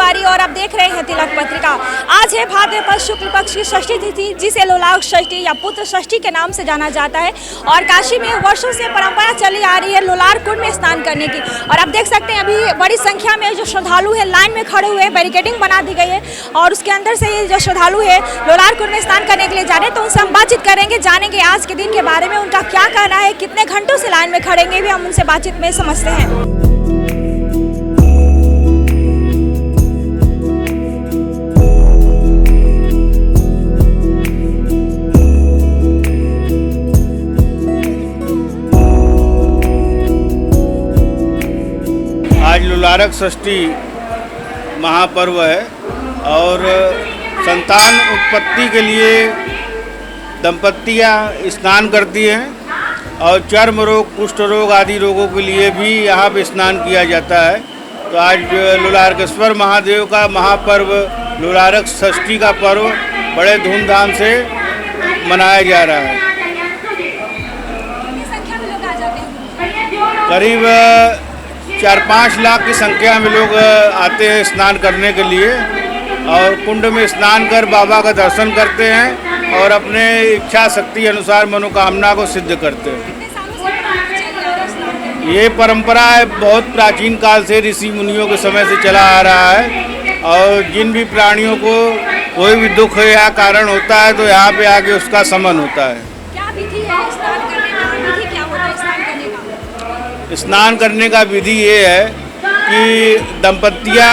कुमारी और आप देख रहे हैं तिलक पत्रिका। आज है भाद्रपद शुक्ल पक्ष की षष्ठी तिथि, जिसे लोलार्क षष्ठी या पुत्र षष्ठी के नाम से जाना जाता है। और काशी में वर्षों से परंपरा चली आ रही है लोलार्क कुंड में स्नान करने की। और आप देख सकते हैं अभी बड़ी संख्या में जो श्रद्धालु है लाइन में खड़े हुए हैं, बैरिकेडिंग बना दी गई है और उसके अंदर से ये जो श्रद्धालु है लोलार्क कुंड में स्नान करने के लिए जा रहे हैं। तो उनसे हम बातचीत करेंगे, जानेंगे आज के दिन के बारे में, उनका क्या कहना है, कितने घंटों से लाइन में खड़ेंगे, भी हम उनसे बातचीत में समझते हैं। आज लोलार्क षष्ठी महापर्व है और संतान उत्पत्ति के लिए दंपत्तियां स्नान करती हैं और चर्म रोग, कुष्ठ रोग आदि रोगों के लिए भी यहाँ पे स्नान किया जाता है। तो आज लोलार्केश्वर महादेव का महापर्व लोलार्क षष्ठी का पर्व बड़े धूमधाम से मनाया जा रहा है। करीब 4-5 लाख की संख्या में लोग आते हैं स्नान करने के लिए और कुंड में स्नान कर बाबा का दर्शन करते हैं और अपने इच्छा शक्ति अनुसार मनोकामना को सिद्ध करते हैं। ये परंपरा है बहुत प्राचीन काल से, ऋषि मुनियों के समय से चला आ रहा है और जिन भी प्राणियों को कोई भी दुख या कारण होता है तो यहाँ पे आके उसका शमन होता है। क्या विधि है स्नान करने का? विधि क्या होता है स्नान करने का? स्नान करने का विधि ये है कि दंपत्तियां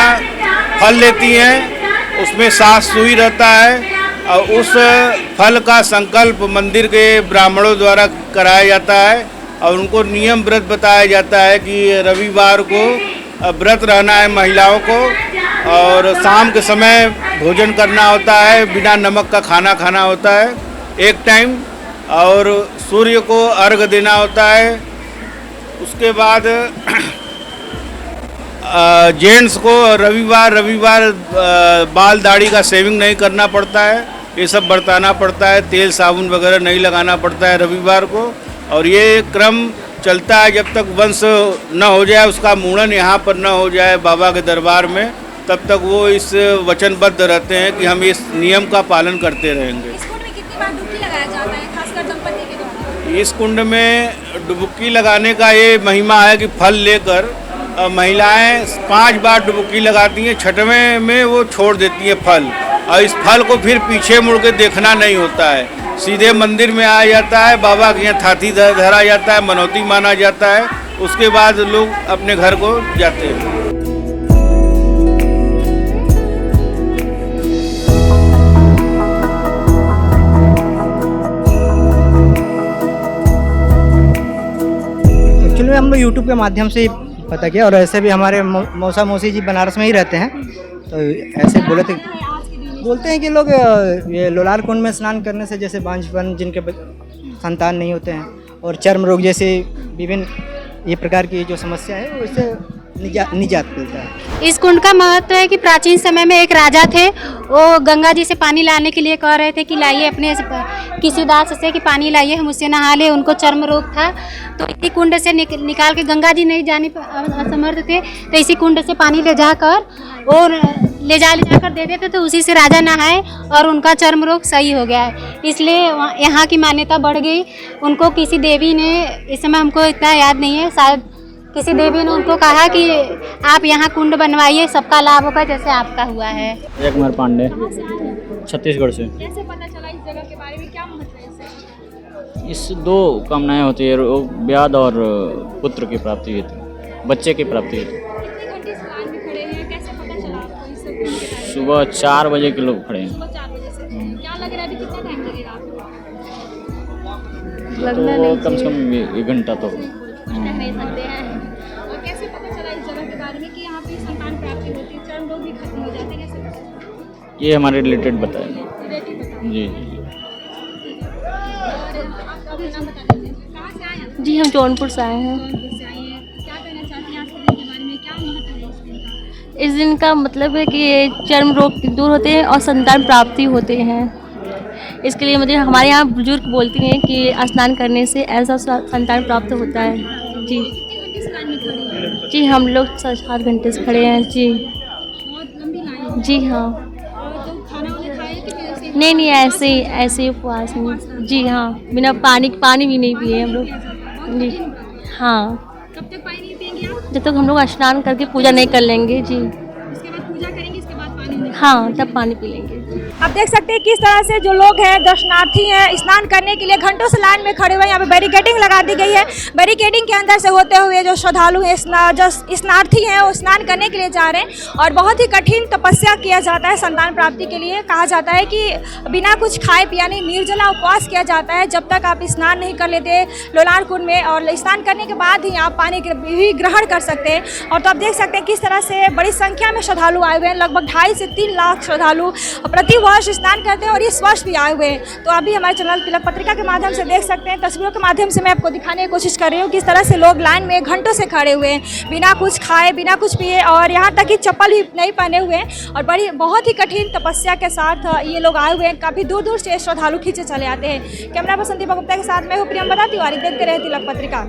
फल लेती हैं, उसमें 7 सुई रहता है और उस फल का संकल्प मंदिर के ब्राह्मणों द्वारा कराया जाता है और उनको नियम व्रत बताया जाता है कि रविवार को व्रत रहना है महिलाओं को और शाम के समय भोजन करना होता है, बिना नमक का खाना खाना होता है एक टाइम और सूर्य को अर्घ देना होता है। उसके बाद जेंट्स को रविवार बाल दाढ़ी का शेविंग नहीं करना पड़ता है, ये सब बरताना पड़ता है, तेल साबुन वगैरह नहीं लगाना पड़ता है रविवार को। और ये क्रम चलता है जब तक वंश न हो जाए, उसका मुंडन यहाँ पर न हो जाए बाबा के दरबार में, तब तक वो इस वचनबद्ध रहते हैं कि हम इस नियम का पालन करते रहेंगे। इस कुंड में कितनी बार डुबकी लगाया जाता है, खासकर दंपति के द्वारा? इस कुंड में डुबकी लगाने का ये महिमा है कि फल लेकर महिलाएं 5 बार डुबकी लगाती हैं, 6वें में वो छोड़ देती हैं फल और इस फल को फिर पीछे मुड़ के देखना नहीं होता है, सीधे मंदिर में आ जाता है, बाबा के यहाँ थाती धरा जाता है, मनौती माना जाता है, उसके बाद लोग अपने घर को जाते हैं। एक्चुअली हम लोग यूट्यूब के माध्यम से पता किया और ऐसे भी हमारे मौसा मौसी जी बनारस में ही रहते हैं, तो ऐसे बोलते हैं कि लोग ये लोलार्क कुंड में स्नान करने से जैसे बांझपन, जिनके संतान नहीं होते हैं और चर्म रोग जैसे विभिन्न ये प्रकार की जो समस्या है उससे निजात मिलता है। इस कुंड का महत्व है कि प्राचीन समय में एक राजा थे, वो गंगा जी से पानी लाने के लिए कह रहे थे कि लाइए अपने किसी दास से कि पानी लाइए, हम उससे नहा ले। उनको चर्म रोग था तो इसी कुंड से निकाल के, गंगा जी नहीं जाने पर असमर्थ थे तो इसी कुंड से पानी ले जाकर दे देते तो उसी से राजा नहाए और उनका चर्म रोग सही हो गया है। इसलिए यहाँ की मान्यता बढ़ गई। उनको किसी देवी ने, इस समय हमको इतना याद नहीं है, शायद किसी देवी ने उनको कहा कि आप यहाँ कुंड बनवाइए, सबका लाभ होगा जैसे आपका हुआ है। अजय कुमार पांडे, छत्तीसगढ़ से। कैसे पता चला इस जगह के बारे में, क्या महत्व है इससे? इस 2 कामनाएं होती है, ब्याह और पुत्र की प्राप्ति हेतु, बच्चे की प्राप्ति हेतु। कितने घंटे इस लाइन में खड़े हैं, कैसे पता चला आपको इस सब कुंड के बारे में? सुबह 4 बजे के लोग खड़े हैं। सुबह 4 बजे से। क्या लग रहा है अभी कितना टाइम लगेगा आपको? तो कम से कम 1 घंटा तो नहीं सकते हैं। और कैसे पता चला इस जगह के बारे में कि यहाँ पे संतान प्राप्ति होती है, चर्म रोग भी खत्म हो जाते हैं, कैसे पता चला? ये हमारे रिलेटेड बताया जी। और आप अपना नाम बता दीजिए, कहाँ से आए हैं? जी हम जौनपुर से आए हैं। जौनपुर से आए हैं। क्या कहना चाहती हैं आज के दिन के बारे में, क्या महत्व है इस दिन का? इस दिन का मतलब है कि चर्म रोग दूर होते हैं और संतान प्राप्ति होते हैं। इसके लिए मुझे हमारे यहाँ बुजुर्ग बोलती हैं कि स्नान करने से ऐसा संतान प्राप्त होता है। जी कितने घंटे से लाइन में खड़ी हैं? जी हम लोग 7 घंटे से खड़े हैं। जी बहुत लंबी लाइन जी हाँ। तो खाना उन्हें खाए कि फिर ऐसे ही? नहीं ऐसे ही उपवास में। जी हाँ, बिना पानी भी नहीं पिए हम लोग। जी हाँ, कब तक पानी नहीं पिएंगे आप? जब तक हम लोग स्नान करके पूजा नहीं कर लेंगे। जी उसके बाद पूजा करेंगे, इसके बाद पानी नहीं। हाँ, तब पानी पी लेंगे। आप देख सकते हैं किस तरह से जो लोग हैं दर्शनार्थी हैं स्नान करने के लिए घंटों से लाइन में खड़े हुए हैं। यहाँ पे बैरिकेडिंग लगा दी गई है। बैरिकेडिंग के अंदर से होते हुए जो श्रद्धालु हैं जो स्नार्थी हैं वो स्नान करने के लिए जा रहे हैं और बहुत ही कठिन तपस्या किया जाता है संतान प्राप्ति के लिए। कहा जाता है कि बिना कुछ खाए पिया नहीं निर्जला उपवास किया जाता है जब तक आप स्नान नहीं कर लेते लोलार कुंड में, और स्नान करने के बाद ही आप पानी भी ग्रहण कर सकते हैं। और तो आप देख सकते हैं किस तरह से बड़ी संख्या में श्रद्धालु आए हुए हैं। लगभग 2.5 से 3 लाख श्रद्धालु प्रति वर्ष स्नान करते हैं और इस वर्ष भी आए हुए हैं। तो अभी हमारे चैनल तिलक पत्रिका के माध्यम से देख सकते हैं, तस्वीरों के माध्यम से मैं आपको दिखाने की कोशिश कर रही हूँ किस तरह से लोग लाइन में घंटों से खड़े हुए हैं बिना कुछ खाए बिना कुछ पिए, और यहाँ तक कि चप्पल भी नहीं पहने हुए हैं और बहुत ही कठिन तपस्या के साथ ये लोग आए हुए हैं। काफ़ी दूर दूर से श्रद्धालु खींचे चले आते हैं। कैमरा पर्सन दीपक गुप्ता के साथ मैं हूँ प्रियंवदा तिवारी। देखते रहे तिलक पत्रिका।